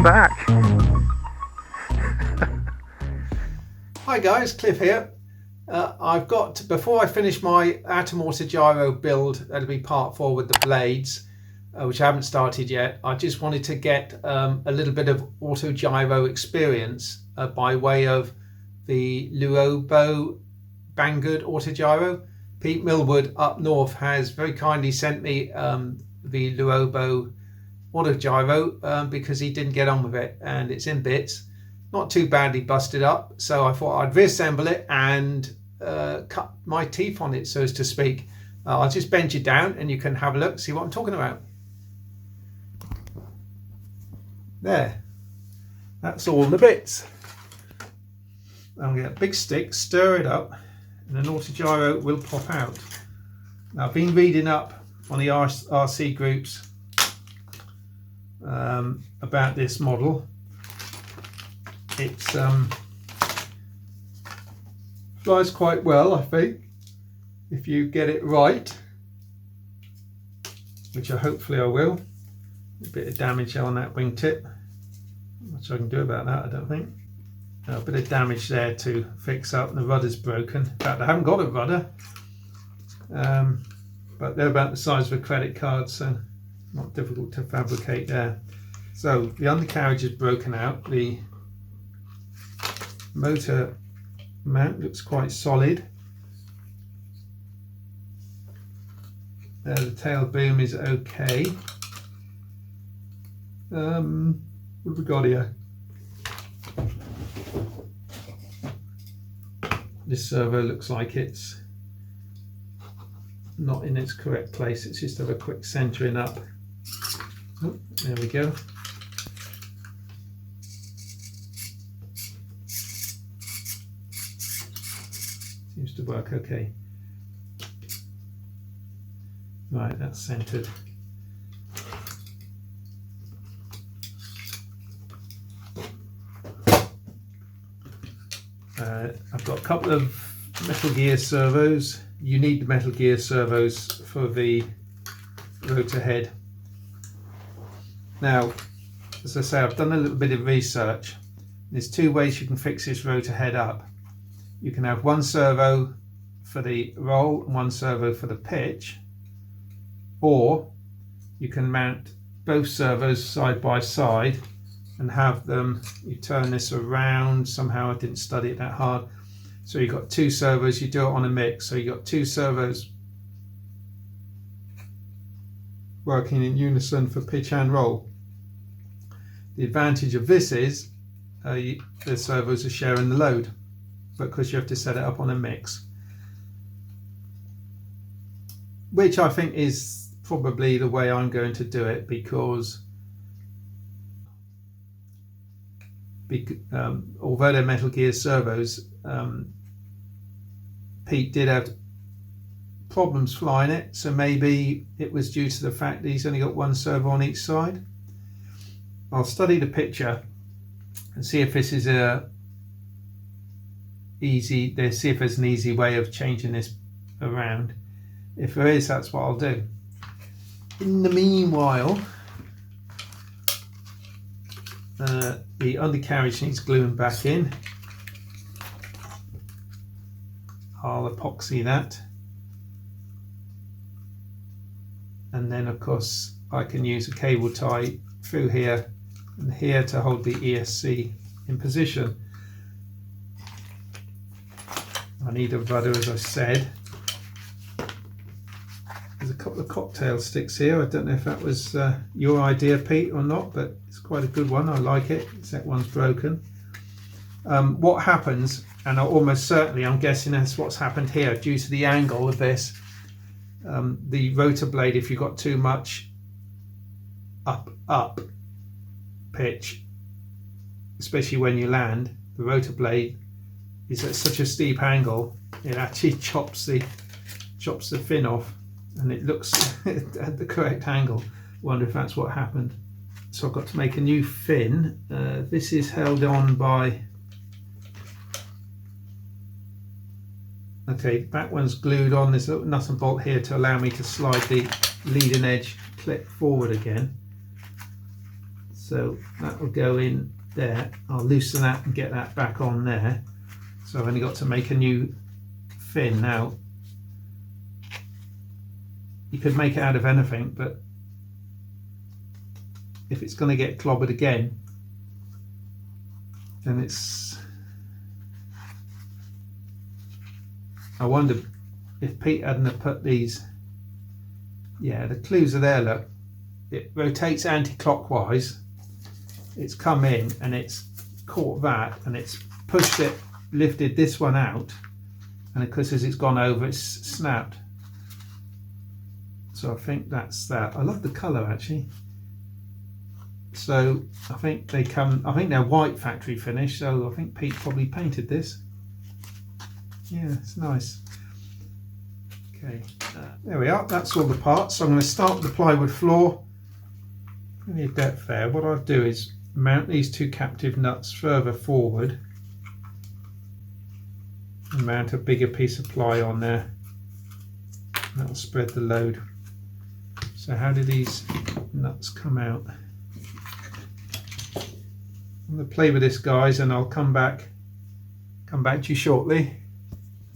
welcome back. Hi guys, Cliff here. I've got, before I finish my Atom Autogyro build, that'll be part 4 with the blades, which I haven't started yet. I just wanted to get a little bit of autogyro experience by way of the Luobo Banggood Autogyro. Pete Millward up north has very kindly sent me the Luobo Autogyro because he didn't get on with it and it's in bits. Not too badly busted up, so I thought I'd reassemble it and cut my teeth on it, so as to speak. I'll just bend you down and you can have a look, see what I'm talking about. There, that's all the bits. I'll get a big stick, stir it up, and an autogyro will pop out. Now, I've been reading up on the RC groups about this model. It's flies quite well, I think, if you get it right, which hopefully I will. A bit of damage on that wingtip. Not much I can do about that, I don't think. A bit of damage there to fix up. The rudder's broken. In fact, I haven't got a rudder, but they're about the size of a credit card, so not difficult to fabricate there. So the undercarriage is broken out. The motor mount looks quite solid. The tail boom is okay. What have we got here? This servo looks like it's not in its correct place. It's just have a quick centering up. Oh, there we go. Seems to work okay. Right, that's centered. I've got a couple of Metal Gear servos. You need the Metal Gear servos for the Rota Head. Now, as I say, I've done a little bit of research. There's 2 ways you can fix this Rota Head up. You can have one servo for the roll and one servo for the pitch, or you can mount both servos side by side and have them, you turn this around, somehow I didn't study it that hard, so you've got 2 servos, you do it on a mix, so you've got 2 servos working in unison for pitch and roll. The advantage of this is the servos are sharing the load, because you have to set it up on a mix, which I think is probably the way I'm going to do it, because although they're Metal Gear servos, Pete did have problems flying it, so maybe it was due to the fact that he's only got 1 servo on each side. I'll study the picture and see if this is see if there's an easy way of changing this around. If there is, that's what I'll do. In the meanwhile, the undercarriage needs gluing back in. I'll epoxy that, and then of course I can use a cable tie through here and here to hold the ESC in position. I need a rudder, as I said. There's a couple of cocktail sticks here. I don't know if that was your idea, Pete, or not, but it's quite a good one. I like it, except one's broken. What happens, and almost certainly I'm guessing that's what's happened here due to the angle of this, the rotor blade, if you've got too much up pitch, especially when you land, the rotor blade is at such a steep angle it actually chops the fin off, and it looks at the correct angle. Wonder if that's what happened. So I've got to make a new fin. This is held on by, okay, back one's glued on. There's a nut and bolt here to allow me to slide the leading edge clip forward again. So So that will go in there. I'll loosen that and get that back on there. So I've only got to make a new fin now. You could make it out of anything, but if it's going to get clobbered again, then it's... I wonder if Pete hadn't have put these... Yeah, the clues are there, look. It rotates anti-clockwise. It's come in and it's caught that and it's pushed it, lifted this one out, and of course as it's gone over it's snapped. So I think that's that. I love the colour actually. So I think they come, I think they're white factory finish, so I think Pete probably painted this. Yeah, it's nice. Okay, there we are, that's all the parts. So I'm going to start with the plywood floor. Plenty of depth there. What I'll do is mount these two captive nuts further forward and mount a bigger piece of ply on there. That'll spread the load. So how do these nuts come out? I'm going to play with this, guys, and I'll come back to you shortly.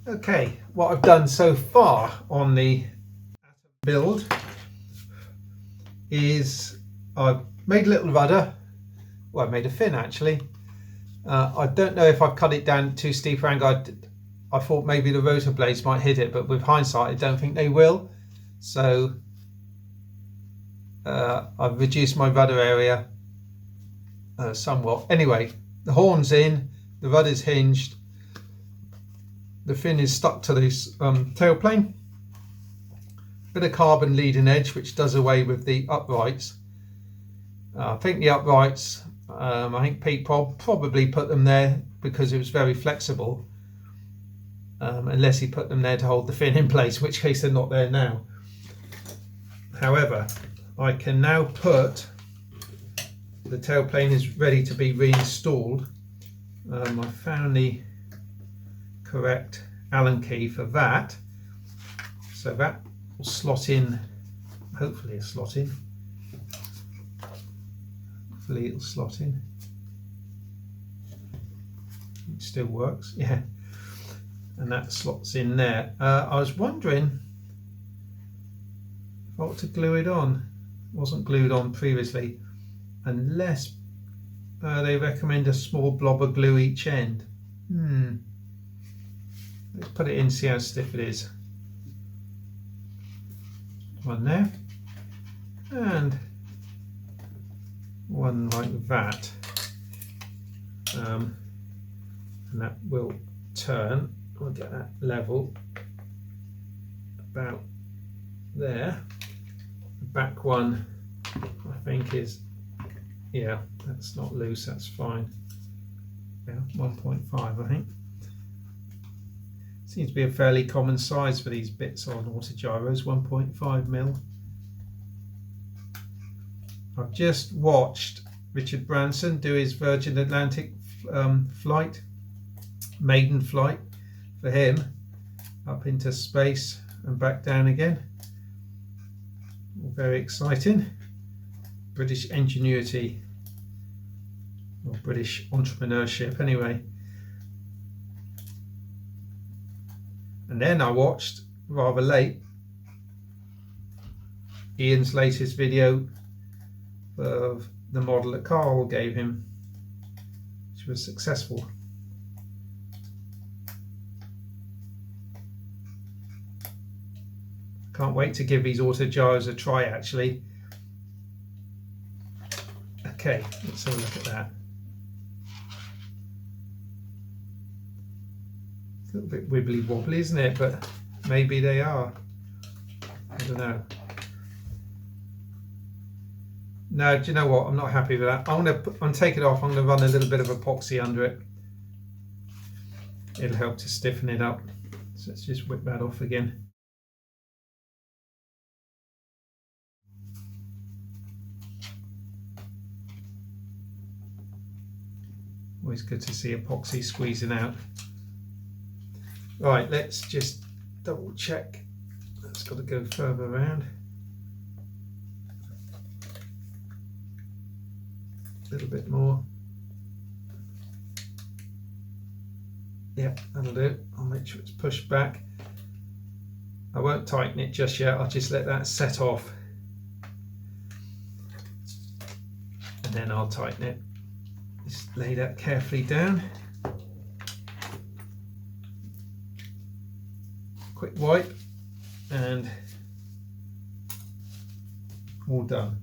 Okay, what I've done so far on the build is I've made a little rudder. Well, I made a fin actually. I don't know if I've cut it down too steep angle. I thought maybe the rotor blades might hit it, but with hindsight I don't think they will. So I've reduced my rudder area somewhat. Anyway, the horn's in, the rudder's hinged, the fin is stuck to this tailplane. Bit of carbon leading edge which does away with the uprights. I think the uprights, I think Pete probably put them there because it was very flexible, unless he put them there to hold the fin in place, in which case they're not there now. However, I can now put, the tailplane is ready to be reinstalled. I found the correct Allen key for that, so that will slot in, hopefully it'll slot in. Hopefully it'll slot in. It still works, yeah. And that slots in there. I was wondering if I ought to glue it on. It wasn't glued on previously, unless they recommend a small blob of glue each end. Let's put it in, see how stiff it is. One there, and one like that, and that will turn. I'll get that level about there. The back one I think is, yeah, that's not loose, that's fine. Yeah, 1.5 I think. Seems to be a fairly common size for these bits on Autogyros, 1.5mm. I've just watched Richard Branson do his Virgin Atlantic flight, maiden flight for him, up into space and back down again. All very exciting. British ingenuity, or British entrepreneurship anyway. And then I watched, rather late, Ian's latest video of the model that Carl gave him, which was successful. Can't wait to give these Autogyros a try actually. Okay, let's have a look at that. A little bit wibbly wobbly, isn't it? But maybe they are. I don't know. No, do you know what? I'm not happy with that. I'm take it off. I'm going to run a little bit of epoxy under it. It'll help to stiffen it up. So let's just whip that off again. Always good to see epoxy squeezing out. Right, let's just double check. That's got to go further around. A little bit more. Yeah, that'll do. I'll make sure it's pushed back. I won't tighten it just yet, I'll just let that set off. And then I'll tighten it. Just lay that carefully down. Quick wipe and all done.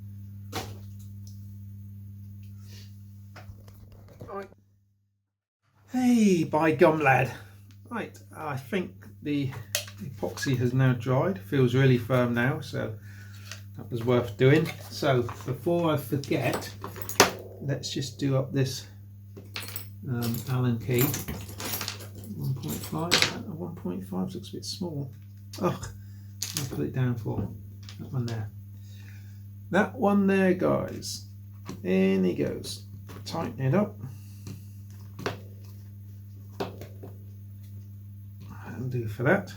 Right. Hey, by gum lad. Right, I think the epoxy has now dried. Feels really firm now, so that was worth doing. So before I forget, let's just do up this Allen key. 1.5. 1.5 looks a bit small. Ugh, I'll put it down for that one there. That one there, guys. In he goes. Tighten it up. That'll do for that.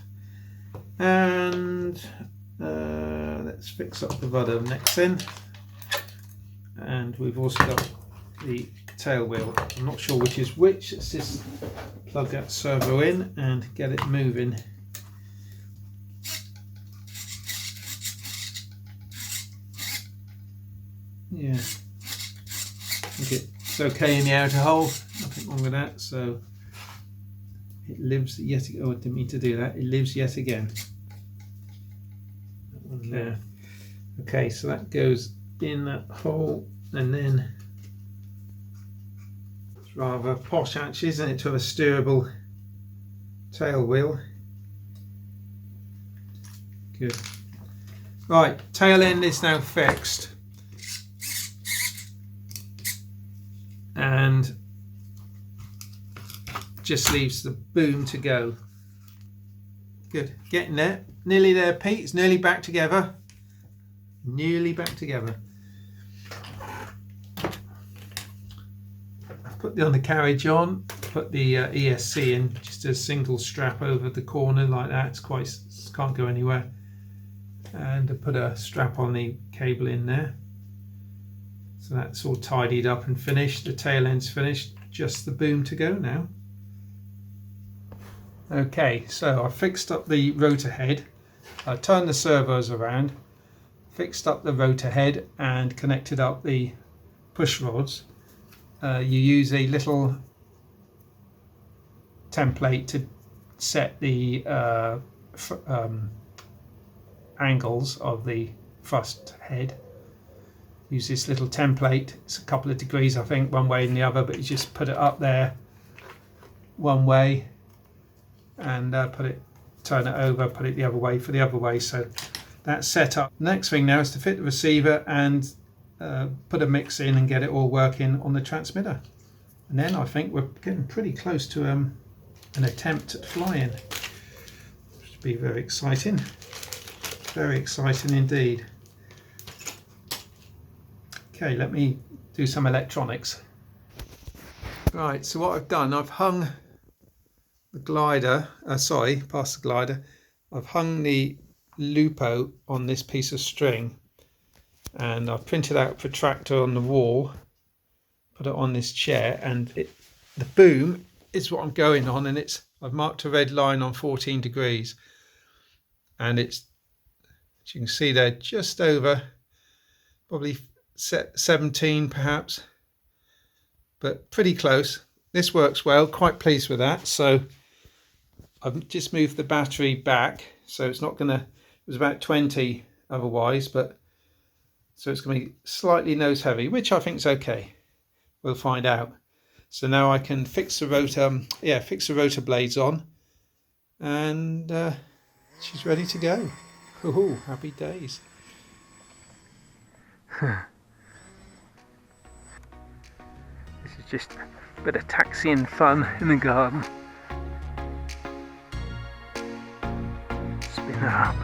And let's fix up the rudder next then. And we've also got the tail wheel. I'm not sure which is which. Let's just plug that servo in and get it moving. Yeah, I think it's okay in the outer hole, nothing wrong with that. So it lives yet again. Oh, I didn't mean to do that. It lives yet again. That one there. Okay, so that goes in that hole, and then it's rather posh actually, isn't it, to have a steerable tail wheel. Good. Right, tail end is now fixed, and just leaves the boom to go. Good, getting there, nearly there, Pete. It's nearly back together. Nearly back together. I've put the undercarriage on, put the ESC in, just a single strap over the corner like that. It's quite, can't go anywhere. And I put a strap on the cable in there. So that's all tidied up and finished. The tail end's finished, just the boom to go now. Okay, so I fixed up the rotor head. I turned the servos around, fixed up the rotor head and connected up the push rods. You use a little template to set the angles of the thrust head. Use this little template. It's a couple of degrees, I think, one way and the other, but you just put it up there one way and turn it over, put it the other way for the other way. So that's set up. Next thing now is to fit the receiver and put a mix in and get it all working on the transmitter. And then I think we're getting pretty close to an attempt at flying. Should be very exciting. Very exciting indeed. Okay, let me do some electronics. Right, so what I've done, I've hung the glider, past the glider. I've hung the Lupo on this piece of string, and I've printed out a protractor on the wall, put it on this chair, and the boom is what I'm going on, and I've marked a red line on 14 degrees, and it's, as you can see there, just over, probably 17 perhaps, but pretty close. This works well, quite pleased with that. So I've just moved the battery back, so it's not gonna, it was about 20 otherwise, but so it's gonna be slightly nose heavy, which I think is okay. We'll find out. So now I can fix the rotor blades on, and she's ready to go. Oh, happy days. This is just a bit of taxiing fun in the garden. Spin her up.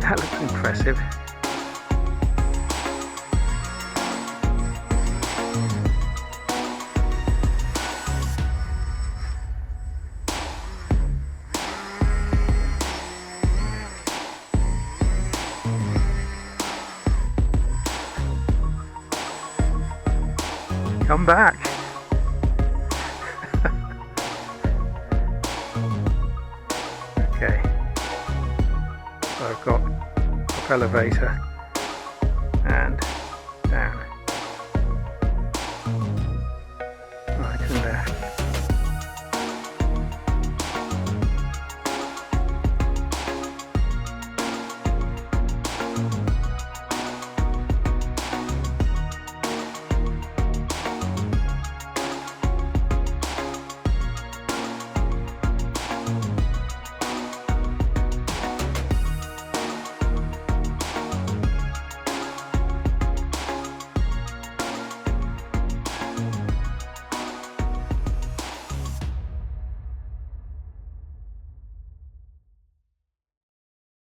That looks impressive. Come back. Okay. So I've got top elevator